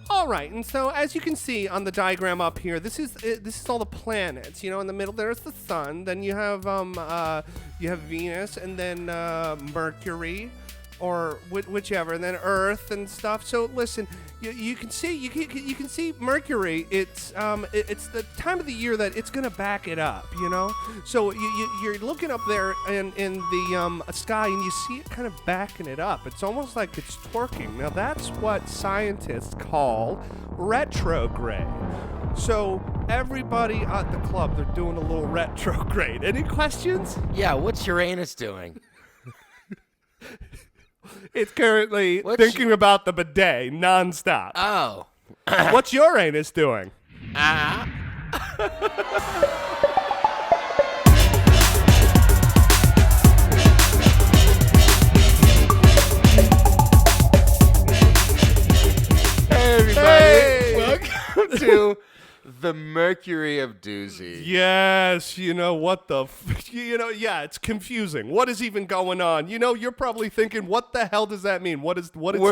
All right, and so as you can see on the diagram up here, this is all the planets. You know, in the middle there's the sun. Then you have Venus, and then Mercury, or whichever, and then Earth and stuff. So listen, you can see Mercury. It's the time of the year that it's gonna back it up. You know, so you're looking up there in the sky, and you see it kind of backing it up. It's almost like it's twerking. Now that's what scientists call retrograde. So everybody at the club, they're doing a little retrograde. Any questions? Yeah, what's Uranus doing? It's currently thinking about the bidet nonstop. Oh. What's Uranus doing? Hey, everybody. Hey! Welcome to the Mercury of Doozy. Yes, you know what the, yeah, it's confusing. What is even going on? You know, you're probably thinking, what the hell does that mean? We're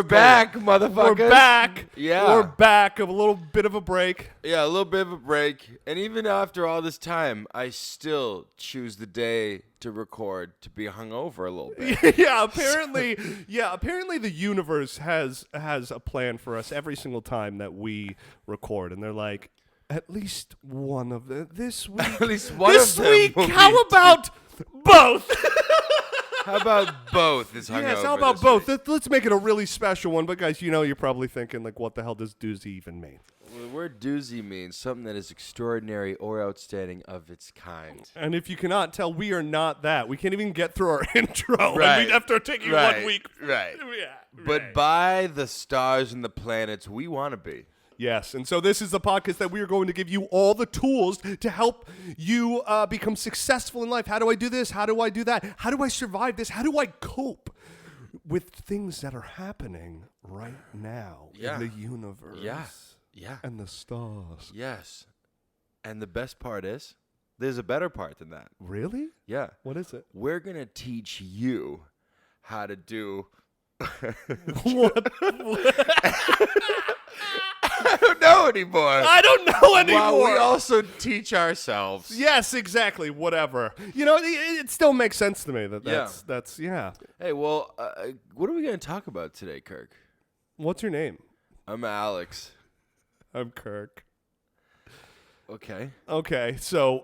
back, motherfuckers. We're back. Yeah. We're back. A little bit of a break. Yeah, a little bit of a break. And even after all this time, I still choose the day to record to be hungover a little bit. Apparently the universe has a plan for us every single time that we record, and they're like, at least one of them this week. At least one this of them. week. Will How be about both? How about both? This hungover. Yes, how about this both? week? Let's make it a really special one. But guys, you know, you're probably thinking, like, what the hell does doozy even mean? Well, the word doozy means something that is extraordinary or outstanding of its kind. And if you cannot tell, we are not that. We can't even get through our intro. Right. And we'd have to take 1 week. Right. Yeah. But right. by the stars and the planets, we want to be. Yes, and so this is the podcast that we are going to give you all the tools to help you become successful in life. How do I do this? How do I do that? How do I survive this? How do I cope with things that are happening right now in the universe? Yeah. And the stars. Yes. And the best part is, there's a better part than that. Really? Yeah. What is it? We're going to teach you how to do... What? I don't know anymore. I don't know anymore. Well, we also teach ourselves. Yes, exactly. Whatever. You know, it still makes sense to me that's. Hey, well, what are we going to talk about today, Kirk? What's your name? I'm Alex. I'm Kirk. Okay, so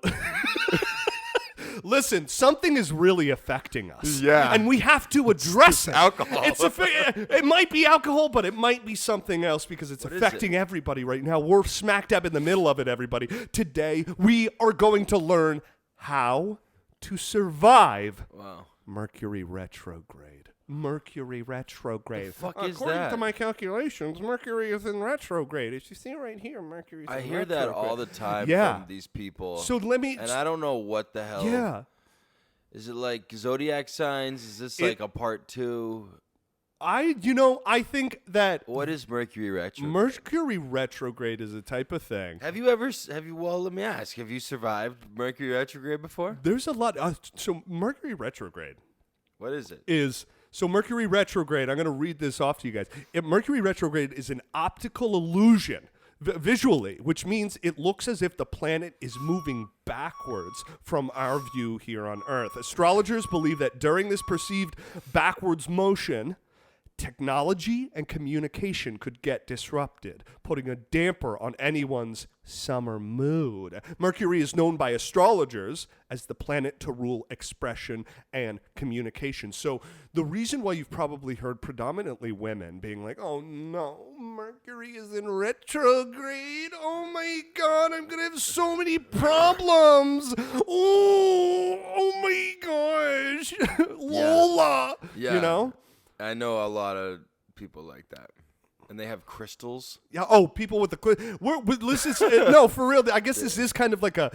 listen, something is really affecting us. Yeah. And we have to address it. Alcohol. It might be alcohol, but it might be something else because it's affecting everybody right now. We're smack dab in the middle of it, everybody. Today, we are going to learn how to survive Mercury Retrograde. Mercury Retrograde. The fuck is According that? to my calculations, Mercury is in retrograde. As you see right here, Mercury is in retrograde. I hear that all the time from these people. So let me... And I don't know what the hell. Yeah. Is it like zodiac signs? Is this like a part 2? I think that... What is Mercury Retrograde? Mercury Retrograde is a type of thing. Well, let me ask. Have you survived Mercury Retrograde before? There's a lot... so Mercury Retrograde... What is it? So Mercury Retrograde, I'm going to read this off to you guys. Mercury Retrograde is an optical illusion visually, which means it looks as if the planet is moving backwards from our view here on Earth. Astrologers believe that during this perceived backwards motion, technology and communication could get disrupted, putting a damper on anyone's summer mood. Mercury is known by astrologers as the planet to rule expression and communication. So the reason why you've probably heard predominantly women being like, oh no, Mercury is in retrograde. Oh my God, I'm going to have so many problems. Oh my gosh. Lola. Yeah. You know? I know a lot of people like that. And they have crystals. Yeah. Oh, people with the listen. No, for real. I guess this is kind of like a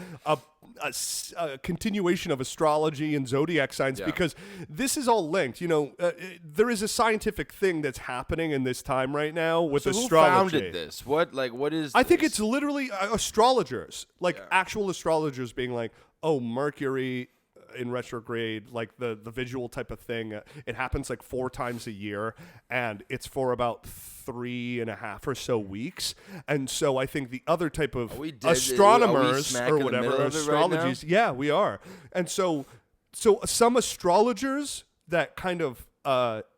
continuation of astrology and zodiac signs because this is all linked. You know, there is a scientific thing that's happening in this time right now with astrology. Who founded this? What is? I think it's literally astrologers, actual astrologers, being like, "Oh, Mercury in retrograde, like the visual type of thing. It happens like 4 times a year, and it's for about 3.5 or so weeks. And so I think the other type of astronomers or whatever, astrologies, yeah, we are. And so some astrologers that kind of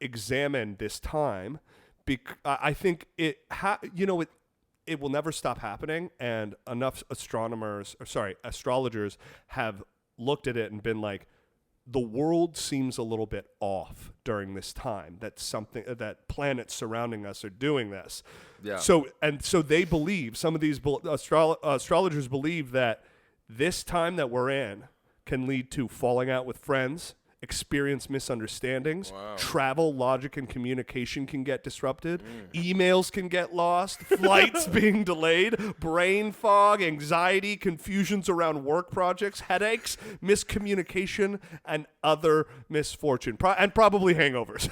examine this time, I think it will never stop happening, and enough astrologers have looked at it and been like, the world seems a little bit off during this time. That planets surrounding us are doing this. Yeah. So they believe, some of these astrologers believe that this time that we're in can lead to falling out with friends, experience misunderstandings, travel, logic, and communication can get disrupted, emails can get lost, flights being delayed, brain fog, anxiety, confusions around work projects, headaches, miscommunication, and other misfortune, and probably hangovers.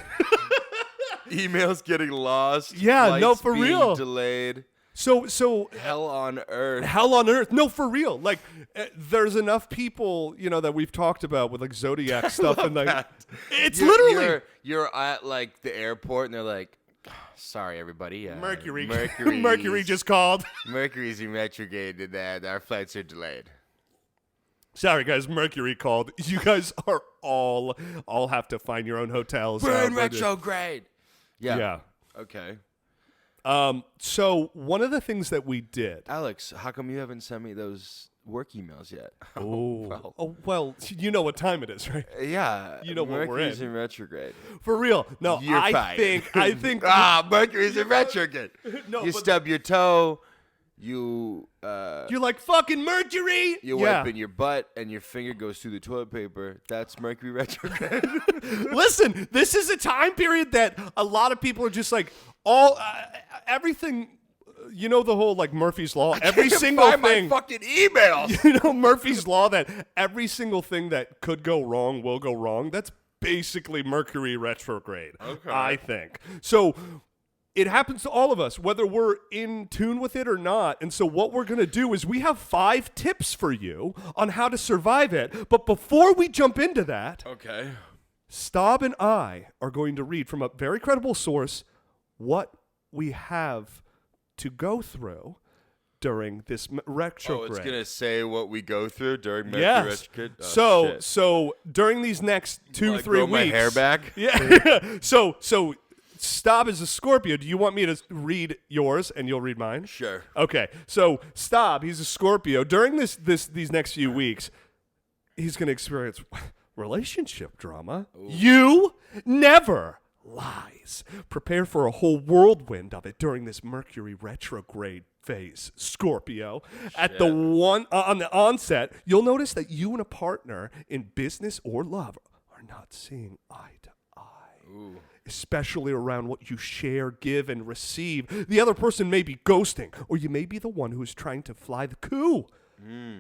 Emails getting lost. Yeah, flights no, for being real. Delayed. So Hell on earth. Hell on earth. No, for real. Like, there's enough people, that we've talked about with like zodiac stuff, and like, it's literally you're at like the airport, and they're like, "Sorry, everybody, Mercury just called. Mercury's in retrograde, and our flights are delayed." Sorry, guys. Mercury called. You guys are all have to find your own hotels. We're in retrograde. Yeah. Okay. So one of the things that we did, Alex, how come you haven't sent me those work emails yet? well, you know what time it is, right? Yeah, you know what we're in retrograde. For real? No, You're I think. Mercury's in retrograde. No, you stub your toe. You're like fucking Mercury. You're wiping your butt, and your finger goes through the toilet paper. That's Mercury retrograde. Listen, this is a time period that a lot of people are just like everything. The whole like Murphy's Law. Every single thing. My fucking emails. Murphy's Law that every single thing that could go wrong will go wrong. That's basically Mercury retrograde. Okay. I think so. It happens to all of us, whether we're in tune with it or not. And so what we're going to do is we have 5 tips for you on how to survive it. But before we jump into that, okay, Staub and I are going to read from a very credible source what we have to go through during this retrograde. Oh, it's going to say what we go through during Mercury retrograde? Oh, so during these next 2-3 weeks. My hair back? Yeah. So Staub is a Scorpio. Do you want me to read yours and you'll read mine? Sure. Okay. So Staub, he's a Scorpio. During these next few weeks, he's going to experience relationship drama. Ooh. You never lies. Prepare for a whole whirlwind of it during this Mercury retrograde phase, Scorpio. At on the onset, you'll notice that you and a partner in business or love are not seeing eye to eye. Ooh. Especially around what you share, give, and receive. The other person may be ghosting, or you may be the one who is trying to fly the coup.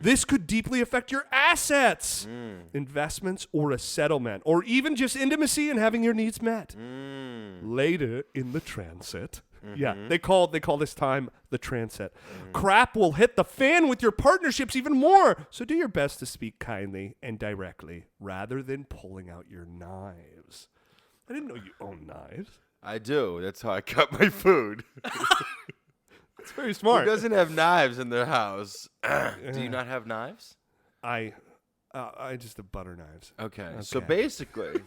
This could deeply affect your assets, investments, or a settlement, or even just intimacy and having your needs met. Later in the transit, they call this time the transit. Crap will hit the fan with your partnerships even more. So do your best to speak kindly and directly rather than pulling out your knives. I didn't know you own knives. I do. That's how I cut my food. It's very smart. Who doesn't have knives in their house? Do you not have knives? I just have butter knives. Okay. So basically,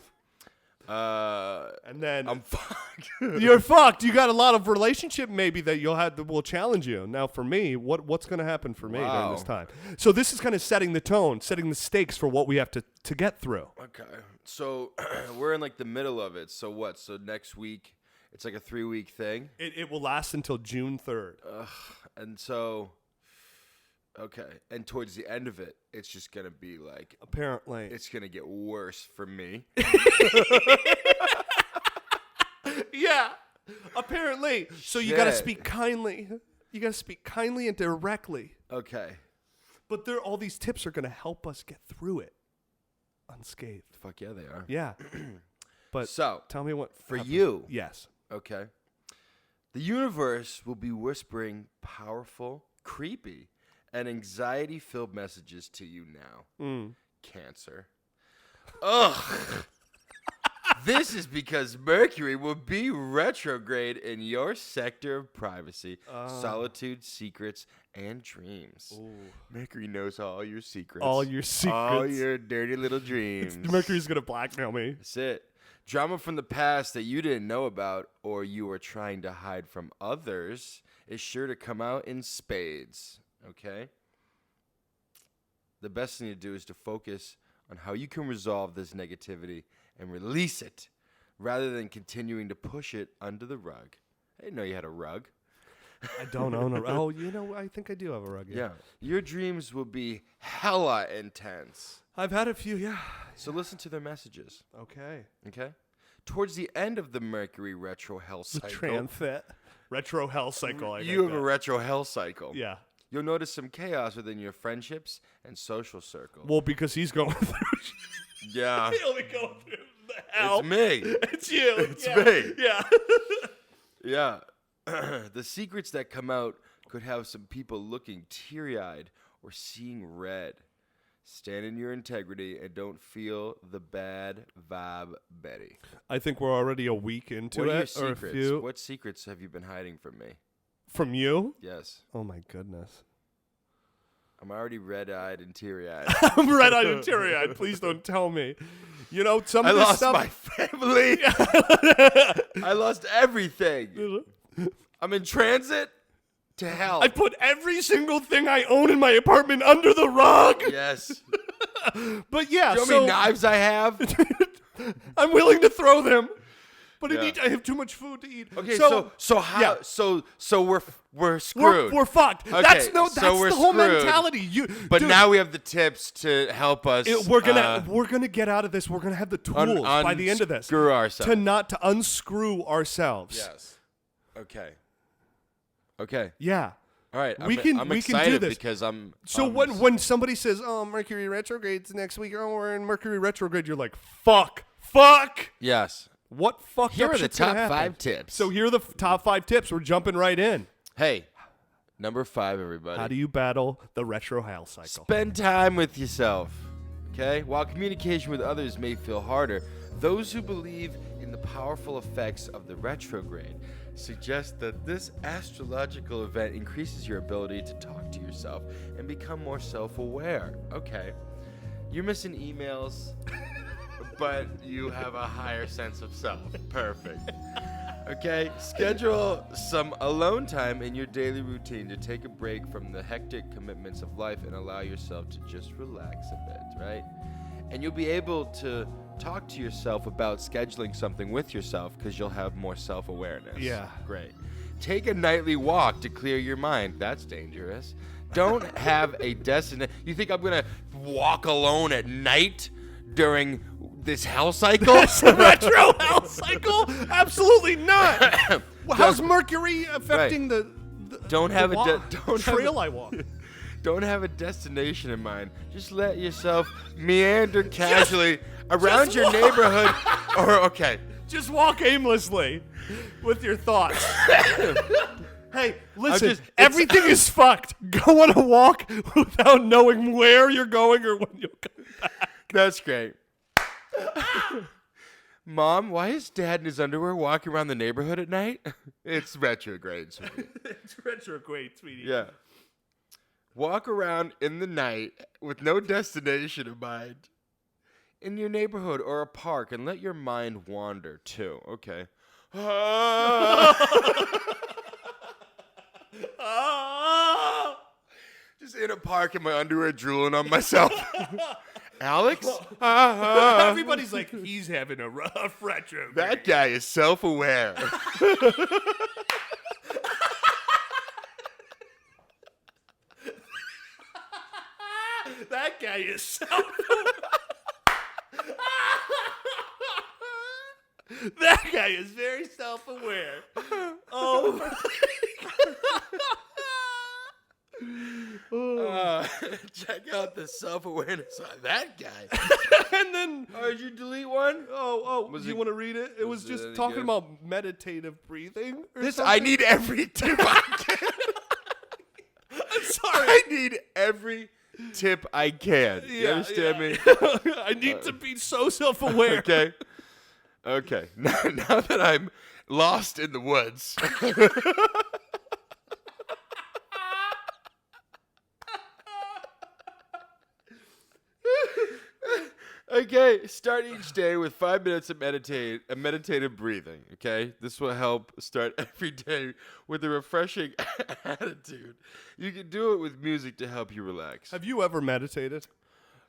and then I'm fucked. You're fucked. You got a lot of relationship maybe that you'll have that will challenge you. Now for me, what's going to happen for me during this time? So this is kind of setting the tone, setting the stakes for what we have to get through. Okay. So we're in like the middle of it. So what? So next week, it's like a 3-week thing? It will last until June 3rd. And so, okay. And towards the end of it, it's just going to be like... Apparently. It's going to get worse for me. Yeah. Apparently. So you got to speak kindly. You got to speak kindly and directly. Okay. But all these tips are going to help us get through it unscathed. Fuck yeah, they are. Yeah. But so, tell me what for happened. you. Yes. Okay. The universe will be whispering powerful, creepy, and anxiety-filled messages to you now. Cancer. Ugh. This is because Mercury will be retrograde in your sector of privacy, solitude, secrets, and dreams. Ooh. Mercury knows all your secrets. All your secrets. All your dirty little dreams. Mercury's going to blackmail me. That's it. Drama from the past that you didn't know about or you were trying to hide from others is sure to come out in spades. Okay? The best thing to do is to focus on how you can resolve this negativity and release it rather than continuing to push it under the rug. I didn't know you had a rug. I don't own a rug. Oh, I think I do have a rug. Yeah. Your dreams will be hella intense. I've had a few, yeah. So listen to their messages. Okay. Okay? Towards the end of the Mercury retro hell cycle. Transit. Retro hell cycle. You have a retro hell cycle. Yeah. You'll notice some chaos within your friendships and social circle. Well, because he's going through. Yeah. He'll be going through the hell. It's me. It's you. It's me. Yeah. Yeah. The secrets that come out could have some people looking teary-eyed or seeing red. Stand in your integrity and don't feel the bad vibe, Betty. I think we're already a week into What are your it. Or a secrets? few. What secrets have you been hiding from me? From you? Yes. Oh, my goodness. I'm already red-eyed and teary-eyed. I'm red-eyed and teary-eyed. Please don't tell me. You know, some I of this lost stuff. my family. I lost everything. I'm in transit to hell. I put every single thing I own in my apartment under the rug. Yes. But yeah, Do you know how many knives I have? I'm willing to throw them. But Yeah. I have too much food to eat. Okay, so how? yeah. So we're screwed. We're fucked. Okay, That's so we're the whole screwed. mentality. But dude, now we have the tips to help us. we're gonna get out of this. We're gonna have the tools by the end of this Screw ourselves. to unscrew ourselves. Yes. Okay. Yeah. All right. We can I'm do excited this. because I'm. So when somebody says, "Oh, Mercury retrograde's next week," oh, we're in Mercury retrograde, you're like, "Fuck." Yes. What fucked Here up are the shit's gonna top happen? 5 tips. So here are the top 5 tips. We're jumping right in. Hey, number 5, everybody. How do you battle the retro hell cycle? Spend time with yourself. Okay? While communication with others may feel harder, those who believe in the powerful effects of the retrograde suggest that this astrological event increases your ability to talk to yourself and become more self-aware. Okay. You're missing emails, but you have a higher sense of self. Perfect. Okay, schedule some alone time in your daily routine to take a break from the hectic commitments of life and allow yourself to just relax a bit, right? And you'll be able to talk to yourself about scheduling something with yourself because you'll have more self-awareness. Yeah. Great. Take a nightly walk to clear your mind. That's dangerous. Don't have a destination. You think I'm going to walk alone at night during this hell cycle? Retro hell cycle? Absolutely not. How's Mercury affecting the Don't have trail I walk? Don't have a destination in mind. Just let yourself meander casually around your neighborhood. Just walk aimlessly with your thoughts. Hey, listen, everything is fucked. Go on a walk without knowing where you're going or when you'll come back. That's great. Mom, why is Dad in his underwear walking around the neighborhood at night? It's retrograde, sweetie. It's retrograde, sweetie. Yeah. Walk around in the night with no destination in mind in your neighborhood or a park and let your mind wander too. Okay. Just in a park in my underwear drooling on myself. Alex? Everybody's like, he's having a rough retrograde. That guy is self-aware. That guy is self-aware. That guy is very self-aware. Oh. Check out the self-awareness on that guy. And then, Did you delete one? do you want to read it? It was it just any talking good? about meditative breathing or This something. I need every tip I can. I'm sorry. I need every tip I can. You understand me? I need to be so self-aware. Okay. Okay. Now that I'm lost in the woods. Okay, start each day with 5 minutes of meditative breathing, okay? This will help start every day with a refreshing attitude. You can do it with music to help you relax. Have you ever meditated?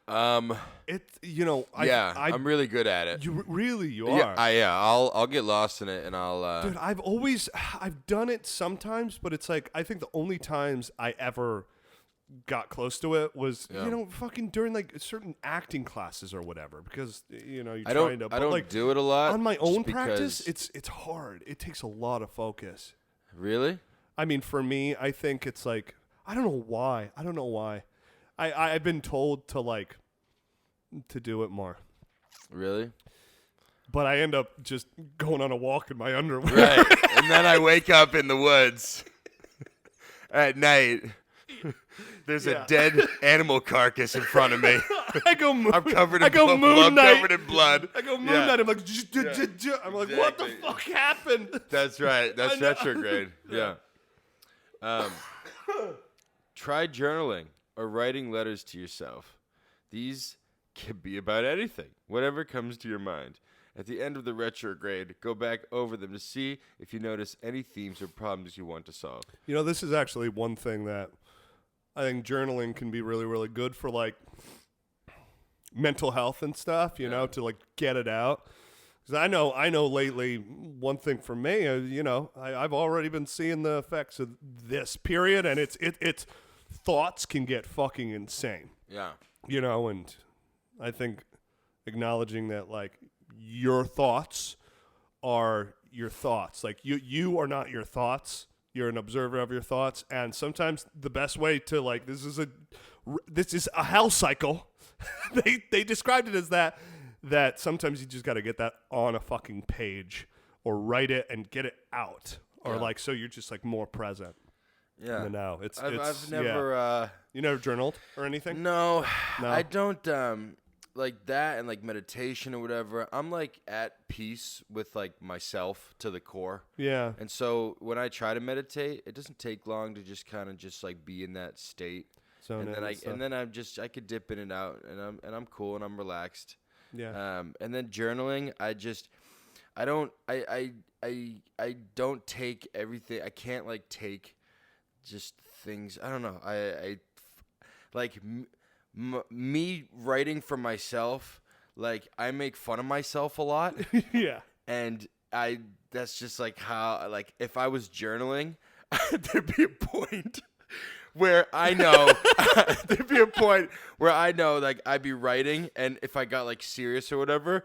I'm really good at it. You are. I'll get lost in it and I'll Dude, I've done it sometimes, but it's like I think the only times I ever got close to it was fucking during like certain acting classes or whatever, because you're trying to. I don't do it a lot on my own practice. It's hard. It takes a lot of focus. Really? I mean, for me, I think it's like I don't know why. I've been told to do it more. Really? But I end up just going on a walk in my underwear. Right. And then I wake up in the woods at night. There's a dead animal carcass in front of me. I go moon. I'm covered in I go blood. moon I'm night. covered in blood. I go moon night. I'm like, I'm like, what the Exactly. fuck happened? That's right. That's I know. retrograde. Yeah. Try journaling or writing letters to yourself. These can be about anything, whatever comes to your mind. At the end of the retrograde, go back over them to see if you notice any themes or problems you want to solve. This is actually one thing that I think journaling can be really, really good for like mental health and stuff, to like get it out. Because I know lately, one thing for me, I've already been seeing the effects of this period, and it's thoughts can get fucking insane. Yeah. And I think acknowledging that like your thoughts are your thoughts. Like you are not your thoughts. You're an observer of your thoughts, and sometimes the best way to like this is a hell cycle. they described it as that sometimes you just got to get that on a fucking page or write it and get it out, or like so you're just like more present. Yeah. In the now. I've never you never journaled or anything? No. I don't like that, and like meditation or whatever. I'm like at peace with like myself to the core. Yeah. And so when I try to meditate, it doesn't take long to just kind of just like be in that state. And then I could dip in and out, and I'm cool and I'm relaxed. Yeah. And then journaling, I don't take everything. I can't like take just things. I don't know. I like me writing for myself. Like I make fun of myself a lot. Yeah. And that's just like how, like, if I was journaling, there'd be a point where I know, like, I'd be writing, and if I got, like, serious or whatever,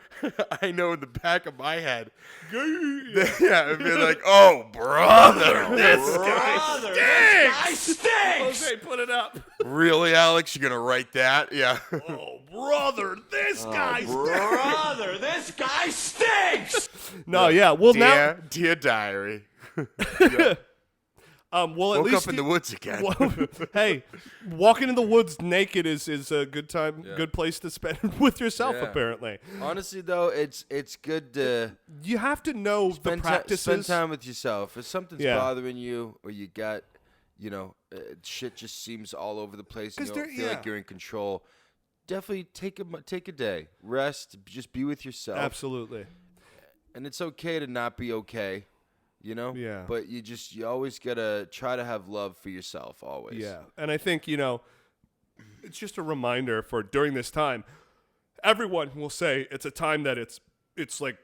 I know in the back of my head, I'd be like, oh, brother, this guy stinks! Okay, put it up. Really, Alex? You're going to write that? Yeah. Oh, brother, this guy stinks. Brother, this guy stinks! No, yeah. Well, now... Dear diary. Well, at Woke least up in the woods again. Hey, walking in the woods naked is a good time, good place to spend with yourself. Yeah. Apparently, Honestly, though, it's good to you have to know the practices. Spend time with yourself. If something's Yeah. bothering you, or you got, shit just seems all over the place, and you don't feel like you're in control. Definitely take a day, rest, just be with yourself. Absolutely, and it's okay to not be okay. Yeah. But you always gotta try to have love for yourself always. Yeah, and I think it's just a reminder for during this time. Everyone will say it's a time that it's like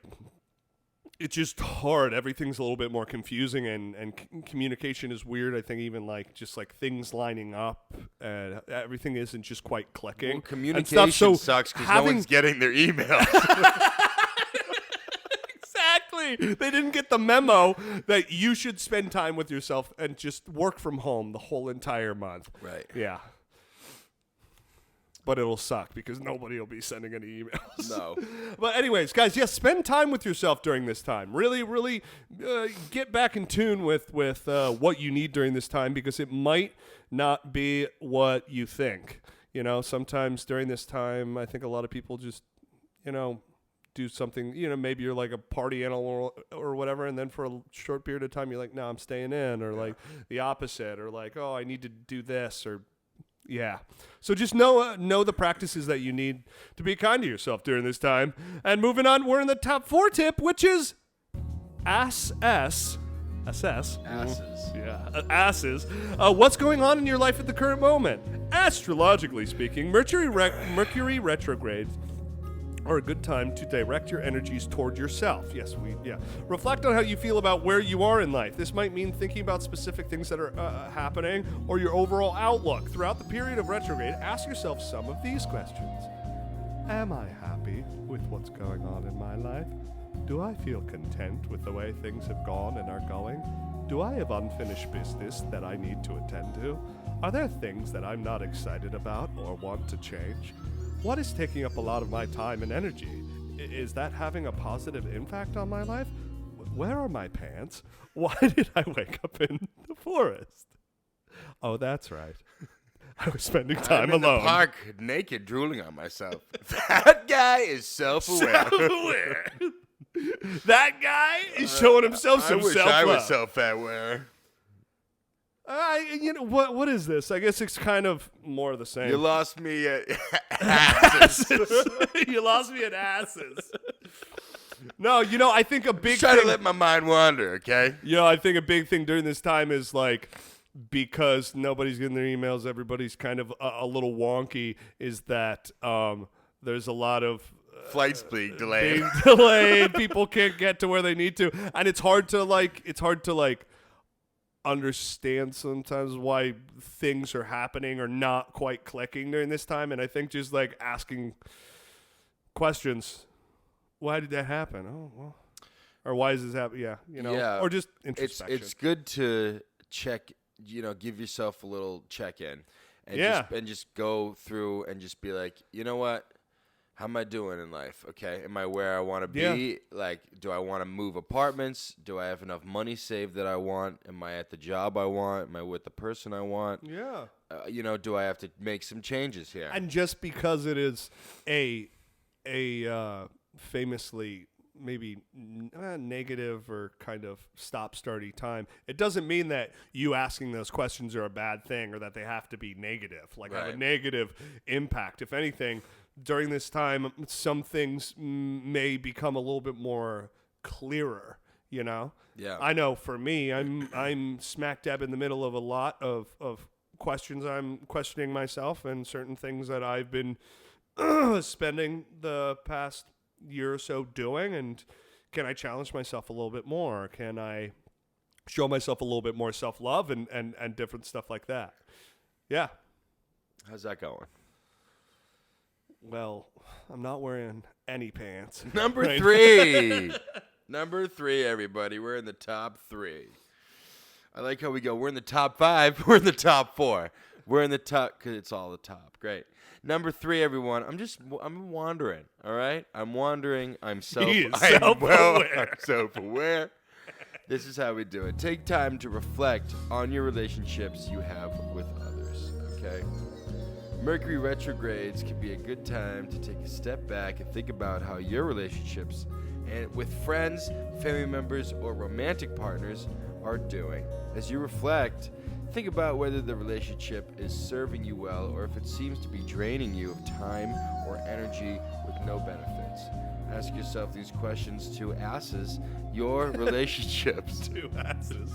it's just hard. Everything's a little bit more confusing, and communication is weird. I think even like just like things lining up, and everything isn't just quite clicking. Well, communication sucks because no one's getting their emails. Exactly. They didn't get the memo that you should spend time with yourself and just work from home the whole entire month. Right. Yeah. But it'll suck because nobody will be sending any emails. No. But anyways, guys, spend time with yourself during this time. Really, really get back in tune with what you need during this time, because it might not be what you think. You know, sometimes during this time, I think a lot of people just, you know, do something, you know, maybe you're like a party animal or whatever, and then for a short period of time, you're like, no, I'm staying in, or like the opposite, or like, oh, I need to do this, or yeah. So just know the practices that you need to be kind to yourself during this time. And moving on, we're in the top 4 tip, which is assess. Asses. Yeah, asses. What's going on in your life at the current moment? Astrologically speaking, Mercury retrograde are a good time to direct your energies toward yourself. Yes, reflect on how you feel about where you are in life. This might mean thinking about specific things that are happening or your overall outlook. Throughout the period of retrograde, ask yourself some of these questions. Am I happy with what's going on in my life? Do I feel content with the way things have gone and are going? Do I have unfinished business that I need to attend to? Are there things that I'm not excited about or want to change? What is taking up a lot of my time and energy? Is that having a positive impact on my life? Where are my pants? Why did I wake up in the forest? Oh, that's right. I was spending time I'm in alone. the park, naked, drooling on myself. That guy is self-aware. Self-aware. That guy is showing himself some I wish self-love. I was self-aware. You know what is this? I guess it's kind of more of the same. You lost me at asses. You lost me at asses. No, you know, I think a big Try thing. to let my mind wander, okay? You know, I think a big thing during this time is like, because nobody's getting their emails, everybody's kind of a little wonky. Is that there's a lot of Flights being delayed. being delayed. People can't get to where they need to, and it's hard to understand sometimes why things are happening or not quite clicking during this time. And I think just like asking questions, why did that happen? Oh, well, or why is this happening? Yeah, you know, Yeah. or just introspection. It's good to check, you know, give yourself a little check-in. And Yeah. just go through and just be like, you know what? How am I doing in life? Okay. Am I where I want to be? Yeah. Like, do I want to move apartments? Do I have enough money saved that I want? Am I at the job I want? Am I with the person I want? Yeah. You know, do I have to make some changes here? And just because it is a famously maybe negative or kind of stop-starty time, it doesn't mean that you asking those questions are a bad thing or that they have to be negative, like have a Right. negative impact. If anything, during this time, some things may become a little bit more clearer, you know? Yeah. I know for me, I'm smack dab in the middle of a lot of questions. I'm questioning myself and certain things that I've been spending the past year or so doing, and can I challenge myself a little bit more? Can I show myself a little bit more self-love and different stuff like that? Yeah. How's that going? Well, I'm not wearing any pants. Number right? 3. Number 3, everybody. We're in the top 3. I like how we go. We're in the top 5. We're in the top 4. We're in the top because it's all the top. Great. Number 3, everyone. I'm wandering. All right. I'm wandering. I'm self-aware. I'm self-aware. This is how we do it. Take time to reflect on your relationships you have with others. Okay. Mercury retrogrades can be a good time to take a step back and think about how your relationships and with friends, family members, or romantic partners are doing. As you reflect, think about whether the relationship is serving you well or if it seems to be draining you of time or energy with no benefits. Ask yourself these questions to assess your relationships. 2 asses.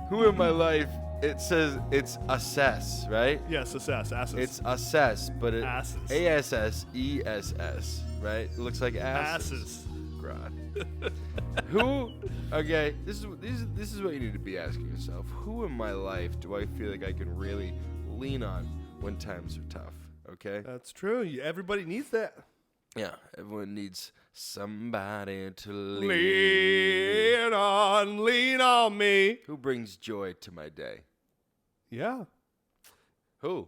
Who in my life? It says it's assess, right? Yes, asses. It's assess, but it Asses. ASSESS, right? It looks like asses. God. Who? Okay, this is what you need to be asking yourself. Who in my life do I feel like I can really lean on when times are tough? Okay. That's true. Everybody needs that. Yeah, everyone needs somebody to Lean on me. Who brings joy to my day? Yeah. Who?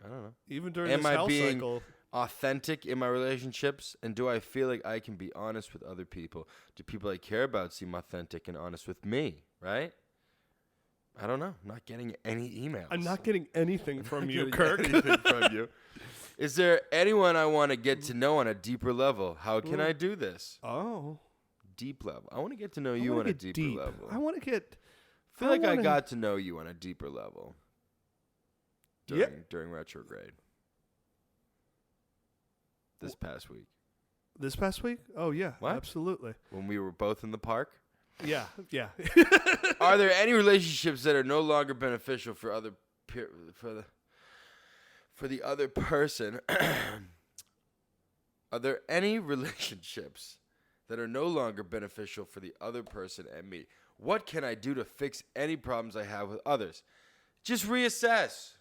I don't know. Even during Am this I hell being cycle. authentic in my relationships? And do I feel like I can be honest with other people? Do people I care about seem authentic and honest with me? Right? I don't know. Not getting any emails. I'm not getting anything from you, Getting Kirk. anything from you. Is there anyone I want to get to know on a deeper level? How can I do this? Oh. Deep level. I want to get to know you on a deeper level. I want to get... I feel like I got to know you on a deeper level during retrograde. This past week. This past week? Oh, yeah. What? Absolutely. When we were both in the park? Yeah, yeah. Are there any relationships that are no longer beneficial for the other person? Are there any relationships that are no longer beneficial for the other person and me? What can I do to fix any problems I have with others? Just reassess,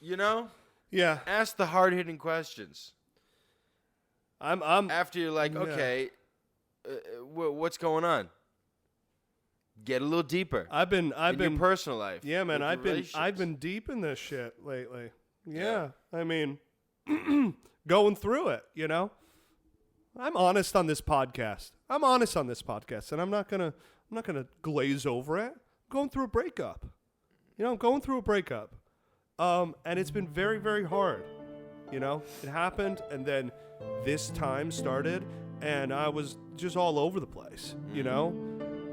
you know? Yeah. Ask the hard-hitting questions. I'm After you're like, okay, what's going on? Get a little deeper. I've been your personal life. Yeah, man, with I've been deep in this shit lately. Yeah. I mean, going through it, you know? I'm honest on this podcast. And I'm not going to glaze over it. I'm going through a breakup. You know, I'm going through a breakup. And it's been very, very hard. You know, it happened, and then this time started, and I was just all over the place, you know,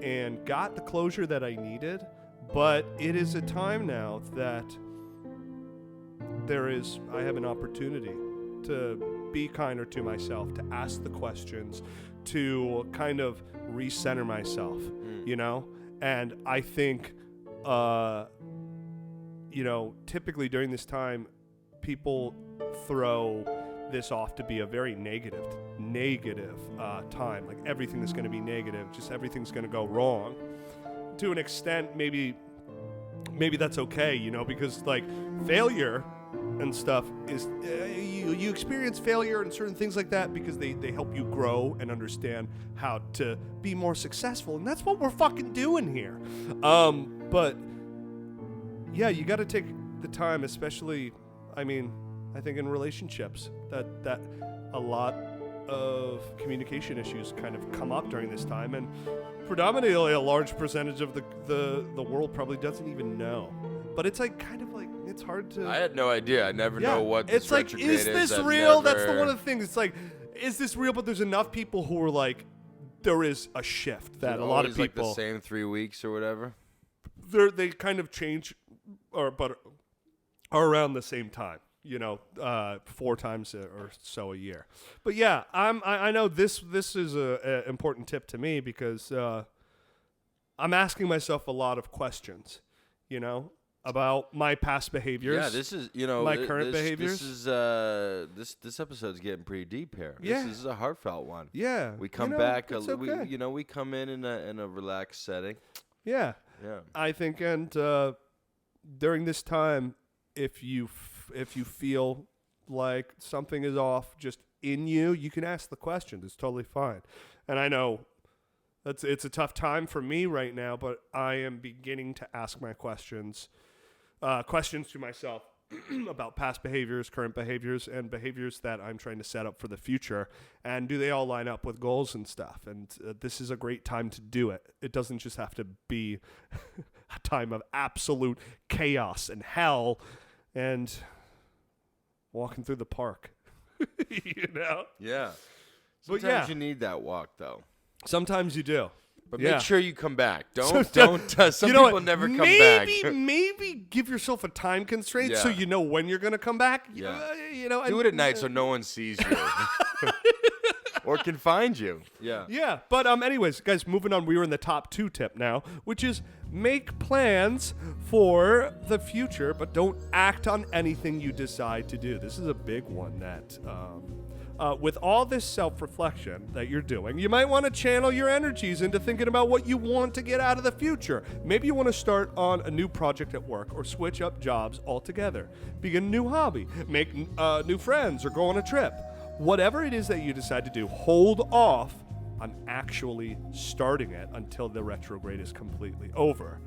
and got the closure that I needed. But it is a time now that I have an opportunity to be kinder to myself, to ask the questions, to kind of recenter myself, you know? And I think, you know, typically during this time, people throw this off to be a very negative time. Like everything is going to be negative, just everything's going to go wrong. To an extent, maybe that's okay, you know, because like failure and stuff is you experience failure and certain things like that because they help you grow and understand how to be more successful, and that's what we're fucking doing here. But yeah, you got to take the time, especially, I mean, I think in relationships that a lot of communication issues kind of come up during this time, and predominantly a large percentage of the world probably doesn't even know. But it's like kind of like it's hard to. I had no idea. I never know what this it's like, retrograde is this I've real? never- That's the one of the things. It's like, is this real? But there's enough people who are like, there is a shift that a lot of Always like people the same 3 weeks or whatever. they kind of change, but are around the same time. You know, 4 times or so a year. But yeah, I know this is a important tip to me because I'm asking myself a lot of questions, you know, about my past behaviors. Yeah, this is, you know, my current behaviors. This is this episode's getting pretty deep here. Yeah. This is a heartfelt one. Yeah, We come you know, back. it's okay. We come in a relaxed setting. Yeah, Yeah. I think, and during this time, if you feel like something is off just in you, you can ask the question. It's totally fine. And I know it's a tough time for me right now, but I am beginning to ask my questions to myself about past behaviors, current behaviors, and behaviors that I'm trying to set up for the future. And do they all line up with goals and stuff? And this is a great time to do it. It doesn't just have to be a time of absolute chaos and hell and walking through the park, you know? Yeah. But Sometimes yeah. you need that walk, though. Sometimes you do. But Yeah. make sure you come back. Some you know people what? never come back. Maybe give yourself a time constraint so Yeah. you know when you're going to come back. Yeah. You know, Do it at night so no one sees you. Or can find you. Yeah. Yeah, but anyways, guys, moving on. We were in the top 2 tip now, which is make plans for the future, but don't act on anything you decide to do. This is a big one that, with all this self-reflection that you're doing, you might want to channel your energies into thinking about what you want to get out of the future. Maybe you want to start on a new project at work or switch up jobs altogether, begin a new hobby, make new friends, or go on a trip. Whatever it is that you decide to do, hold off on actually starting it until the retrograde is completely over.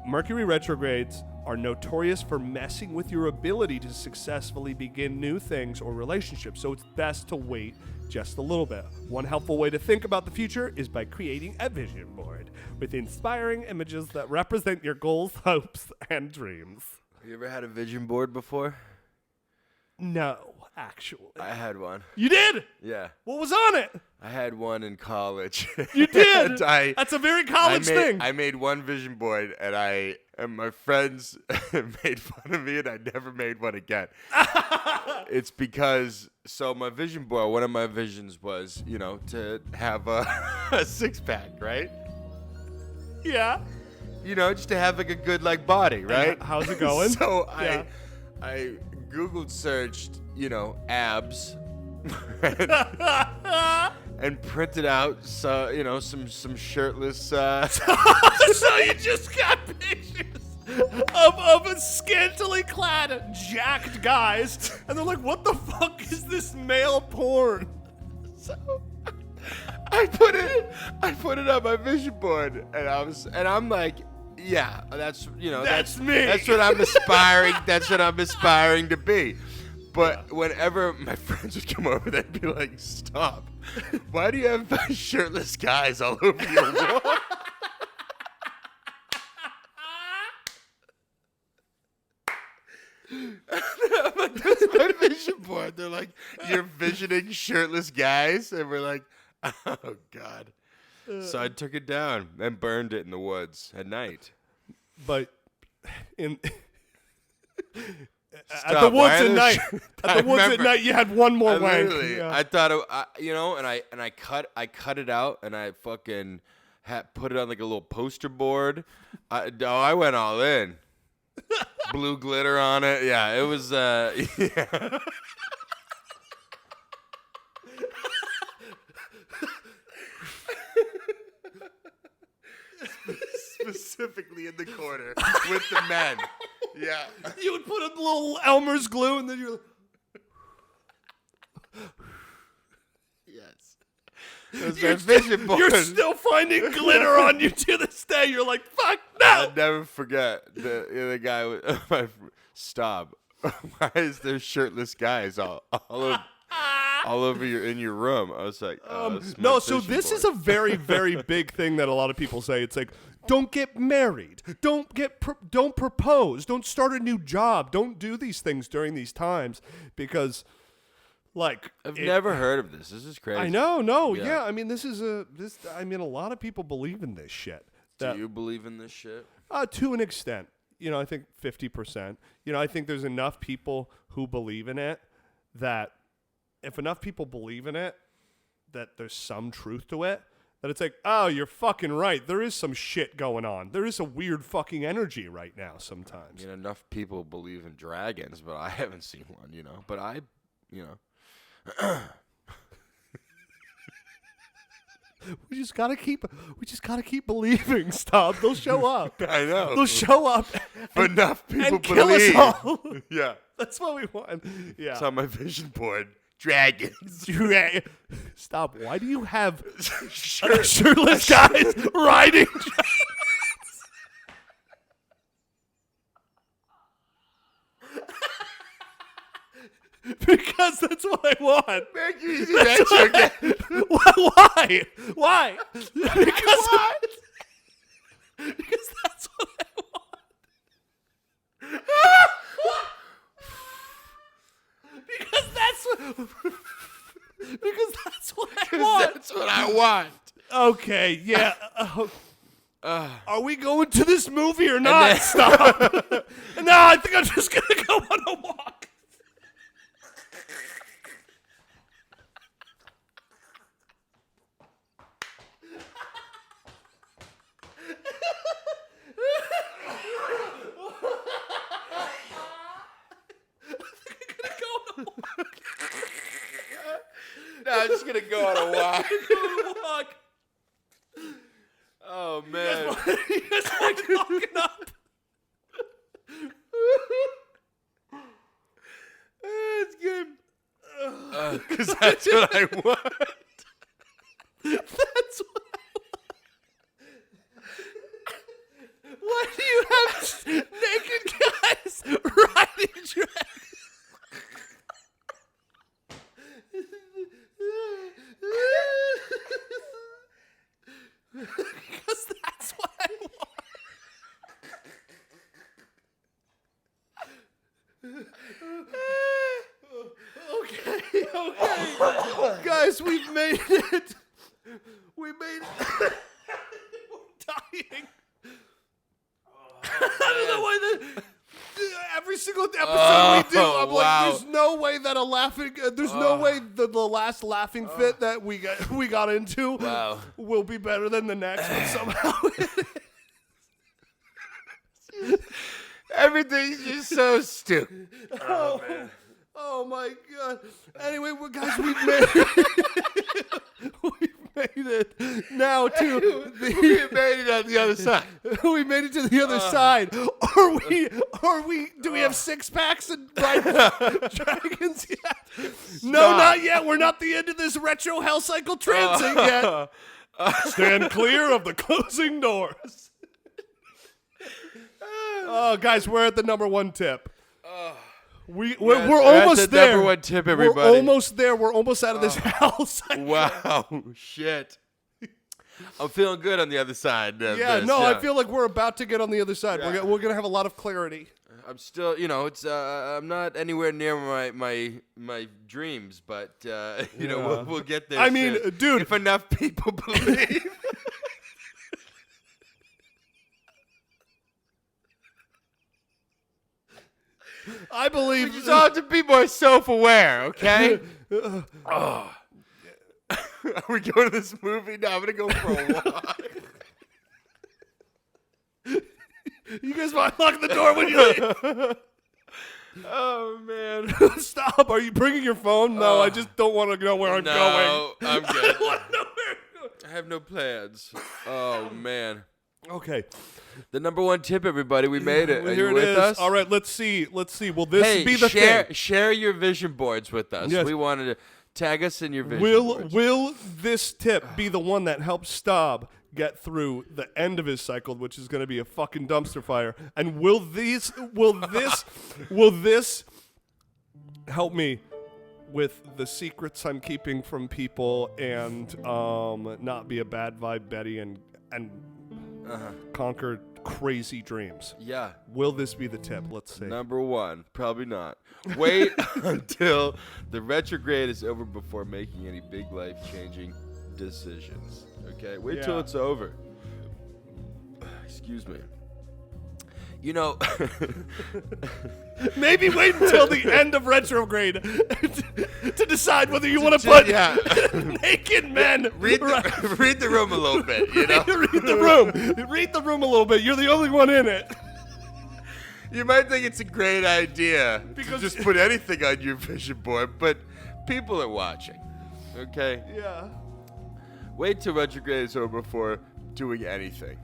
Mercury retrogrades are notorious for messing with your ability to successfully begin new things or relationships, so it's best to wait just a little bit. One helpful way to think about the future is by creating a vision board with inspiring images that represent your goals, hopes, and dreams. You ever had a vision board before? No, actually. I had one. You did? Yeah. What was on it? I had one in college. You did? And That's a very college thing. I made one vision board, and my friends made fun of me, and I never made one again. It's because, my vision board, one of my visions was, to have a six-pack, right? Yeah. Just to have like a good body, right? How's it going? So Yeah. I Googled searched, abs. And printed out some shirtless So you just got pictures of a scantily clad, jacked guys, and they're like, "What the fuck is this male porn?" So I put it on my vision board, and I'm like, yeah, that's me. That's what I'm aspiring. That's what I'm aspiring to be. But whenever my friends would come over, they'd be like, "Stop! Why do you have shirtless guys all over your wall?" I'm like, "That's my vision board." They're like, "You're visioning shirtless guys," and we're like, "Oh God." So I took it down and burned it in the woods at night. But in Stop. at the woods Why are at there night, at night, you had one more wank. Yeah. I thought, and I cut it out, and I fucking put it on like a little poster board. I went all in. Blue glitter on it. Yeah, it was. Yeah. Specifically in the corner with the men. Yeah. You would put a little Elmer's glue, and then you're like, Yes. It was my vision board. You're still finding glitter on you to this day. You're like, fuck no. I'll never forget the guy with my Staub. Why is there shirtless guys all over in your room? I was like, no. So this is a very, very big thing that a lot of people say. It's like, don't get married, don't propose, don't start a new job, don't do these things during these times because, I've never heard of this. This is crazy. I know, no, Yeah. yeah. I mean, a lot of people believe in this shit. Do you believe in this shit? To an extent. I think 50%. I think there's enough people who believe in it that if enough people believe in it, that there's some truth to it, that it's like, oh, you're fucking right. There is some shit going on. There is a weird fucking energy right now sometimes. Enough people believe in dragons, but I haven't seen one, But I. We just gotta keep believing. Stop. They'll show up. I know. They'll show up. But enough people and kill believe. us all. Yeah. That's what we want. Yeah. It's on my vision board. Dragons. Stop. Why do you have shirtless guys riding dragons? Because that's what I want. Mercury Retrograde. Why? Why? Because that's what I want. Because that's what I want. That's what I want. Okay, yeah. Are we going to this movie or not? Stop. No, I think I'm just gonna go on a walk. No, I'm just gonna go on a walk. Oh man. You guys like walking up? It's good. Because that's what I want. That's what I want. Why do you have naked guys riding dragons? Guys, we've made it. We made it. We're dying. I don't know why every single episode we do, I'm like, there's no way that a laughing, there's no way the last laughing fit that we got into will be better than the next, but somehow Everything's just so stupid. Oh, man. Oh my God. Anyway, guys, we've made it now to we made it on the other side. We made it to the other side. Do we have six packs and ride dragons yet? No, not yet. We're not the end of this retro hell cycle transit yet. Stand clear of the closing doors. Oh, guys, we're at the number one tip. We're almost there. Number one tip, everybody. We're almost there. We're almost out of this hell cycle. Wow, shit. I'm feeling good on the other side. I feel like we're about to get on the other side. Yeah. We're gonna have a lot of clarity. I'm still, it's I'm not anywhere near my dreams, but we'll get there. I mean, soon. dude, if enough people believe. I believe. We just have to be more self-aware, okay? Are we going to this movie? No, I'm gonna go for a walk. You guys might lock the door when you leave. Oh man! Stop! Are you bringing your phone? No, I just don't want to know where I'm going. No, I'm good. I don't want to know where I'm going. I have no plans. Oh man! Okay, the number one tip, everybody. We made it. Are here you it with is. us? All right, let's see. Will this be the thing? thing? Share your vision boards with us. Yes. We wanted to tag us in your vision boards. Will this tip be the one that helps Staub get through the end of his cycle, which is going to be a fucking dumpster fire? And will this help me with the secrets I'm keeping from people and not be a bad vibe Betty and conquer crazy dreams? Yeah. Will this be the tip? Let's see. Number one, probably not. Wait until the retrograde is over before making any big life-changing decisions. Okay? Wait till it's over. Excuse me. Maybe wait until the end of retrograde to decide whether you want to put naked men. Read the room a little bit, Read the room. Read the room a little bit. You're the only one in it. You might think it's a great idea Because to just put anything on your vision board, but people are watching. Okay? Yeah. Wait till retrograde is over before doing anything.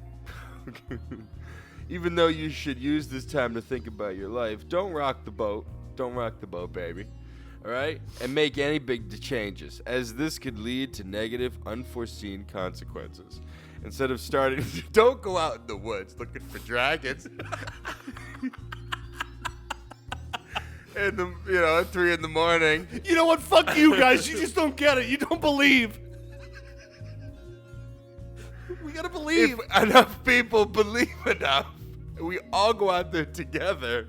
Even though you should use this time to think about your life, don't rock the boat. Don't rock the boat, baby. All right? And make any big changes, as this could lead to negative, unforeseen consequences. Instead of starting, don't go out in the woods looking for dragons. And at 3 a.m. You know what? Fuck you guys. You just don't get it. You don't believe. We gotta believe. If enough people believe enough, we all go out there together,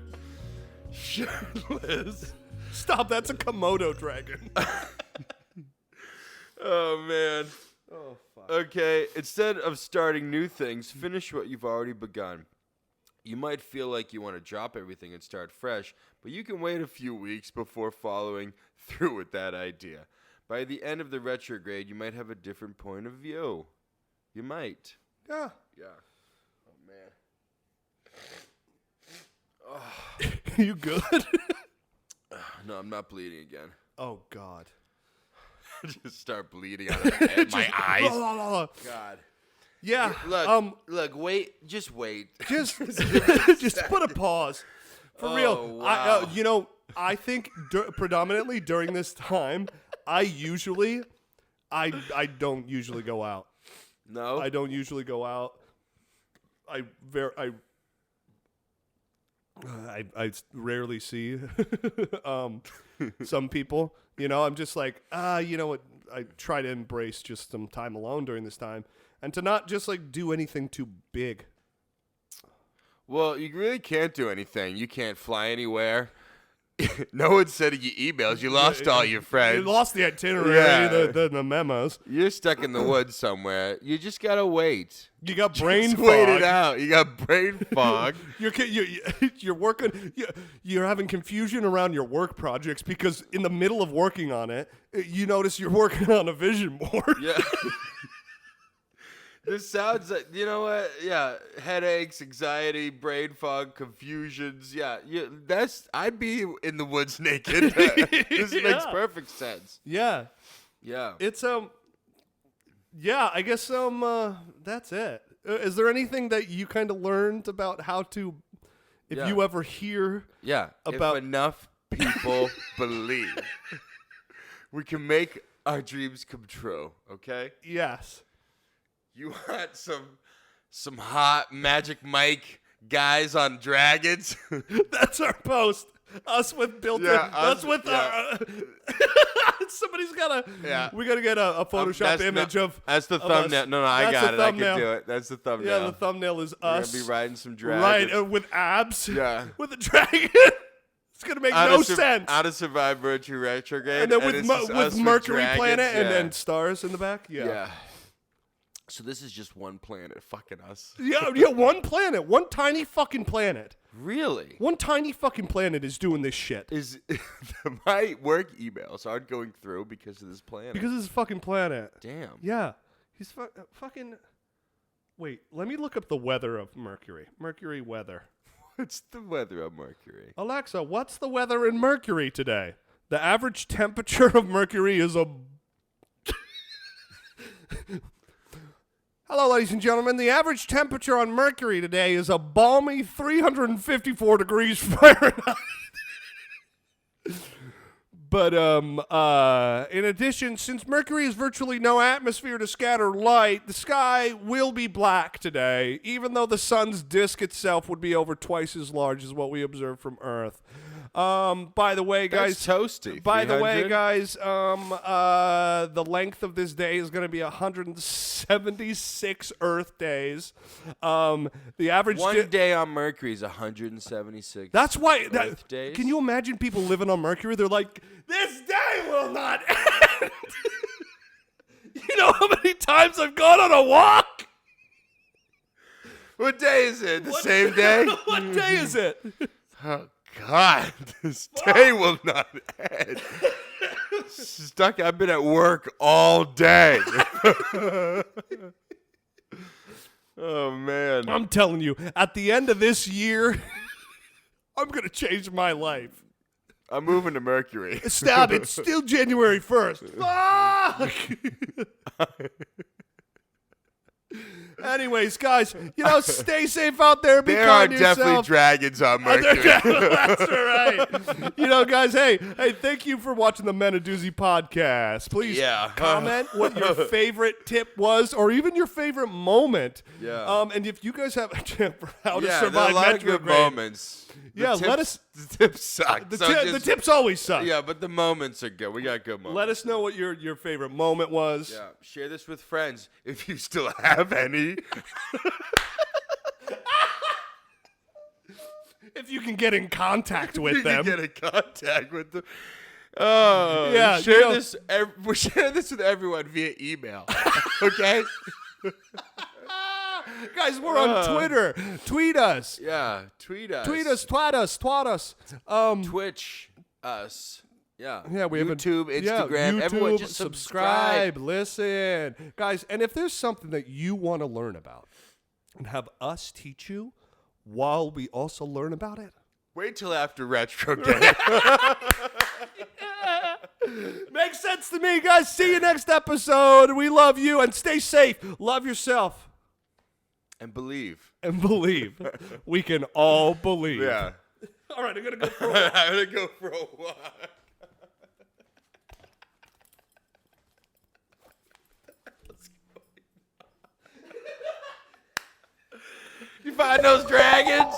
shirtless. Stop. That's a Komodo dragon. Oh, man. Oh, fuck. Okay, instead of starting new things, finish what you've already begun. You might feel like you want to drop everything and start fresh, but you can wait a few weeks before following through with that idea. By the end of the retrograde, you might have a different point of view. You might. Yeah. Yeah. Oh, man. You good? No, I'm not bleeding again. Oh, God. Just start bleeding out of my eyes. God. Yeah. Look, wait. Just wait. Just put a pause. For real. Wow. I think predominantly during this time, I don't usually go out. No? I don't usually go out. I rarely see some people. I'm just like, you know what? I try to embrace just some time alone during this time and to not just like do anything too big. Well, you really can't do anything. You can't fly anywhere. No one's sending you emails. You lost all your friends. You lost the itinerary, Yeah. the memos. You're stuck in the woods somewhere. You just gotta wait. You got brain Just fog. wait it out. You got brain fog. You're working. You're having confusion around your work projects because in the middle of working on it, you notice you're working on a vision board. Yeah. This sounds like, you know what? Yeah, headaches, anxiety, brain fog, confusions. Yeah, I'd be in the woods naked. This makes perfect sense. Yeah. Yeah. It's yeah, I guess that's it. Is there anything that you kind of learned about how to, if you ever hear about if enough people believe, we can make our dreams come true, okay? Yes. You want some hot Magic Mike guys on dragons? That's our post. Us with built-in. Us with our. Somebody's gotta. Yeah. We gotta get a Photoshop image of. That's the of thumbnail. us. No, I That's got the it. I thumbnail. can do it. That's the thumbnail. Yeah, the thumbnail is We're us. gonna be riding some dragons. Right, with abs. Yeah. With a dragon. It's gonna make no sense. How to survive Mercury Retrograde. And then with Mercury dragons, planet and yeah. then stars in the back. Yeah. So this is just one planet fucking us. Yeah, one planet. One tiny fucking planet. Really? One tiny fucking planet is doing this shit. Is my work emails aren't going through because of this planet? Because of this fucking planet. Damn. Yeah. He's fucking... Wait, let me look up the weather of Mercury. Mercury weather. What's the weather on Mercury? Alexa, what's the weather in Mercury today? The average temperature of Mercury is a... Hello, ladies and gentlemen. The average temperature on Mercury today is a balmy 354 degrees Fahrenheit. But in addition, since Mercury has virtually no atmosphere to scatter light, the sky will be black today, even though the sun's disk itself would be over twice as large as what we observe from Earth. By the way, guys, That's toasty. By the way, 300? guys, the length of this day is going to be 176 Earth days. The average One day on Mercury is 176. That's why. Earth days? Can you imagine people living on Mercury? They're like, this day will not end. You know how many times I've gone on a walk? What day is it? The same day? What day is it? Oh, God. This day will not end. Stuck. I've been at work all day. Oh, man. I'm telling you, at the end of this year, I'm going to change my life. I'm moving to Mercury. Staub, it's still January 1st. Fuck! Anyways, guys, stay safe out there. Be There are kind to yourself. definitely dragons on Mercury. That's right. Guys, hey, thank you for watching the Men of Doozy podcast. Please comment what your favorite tip was or even your favorite moment. Yeah. And if you guys have a tip for how to There are survive a lot of good retrograde, moments. let us. The tips suck. The tips always suck. Yeah, but the moments are good. We got good moments. Let us know what your favorite moment was. Yeah, share this with friends if you still have any. If you can get in contact with You them. can get in contact with them. Oh, Yeah, Share this with everyone via email. Okay. Guys, we're on Twitter. Tweet us. Yeah, tweet us. Twat us. Twitch us. Yeah. Yeah, we have YouTube, Instagram. YouTube, Everyone just subscribe. Listen, guys, and if there's something that you want to learn about and have us teach you while we also learn about it, Wait till after retrograde. makes sense to me, guys. See you next episode. We love you and stay safe. Love yourself And believe. and believe. We can all believe. Yeah. All right, I'm gonna go for a walk. I'm gonna go for a walk. You find those dragons?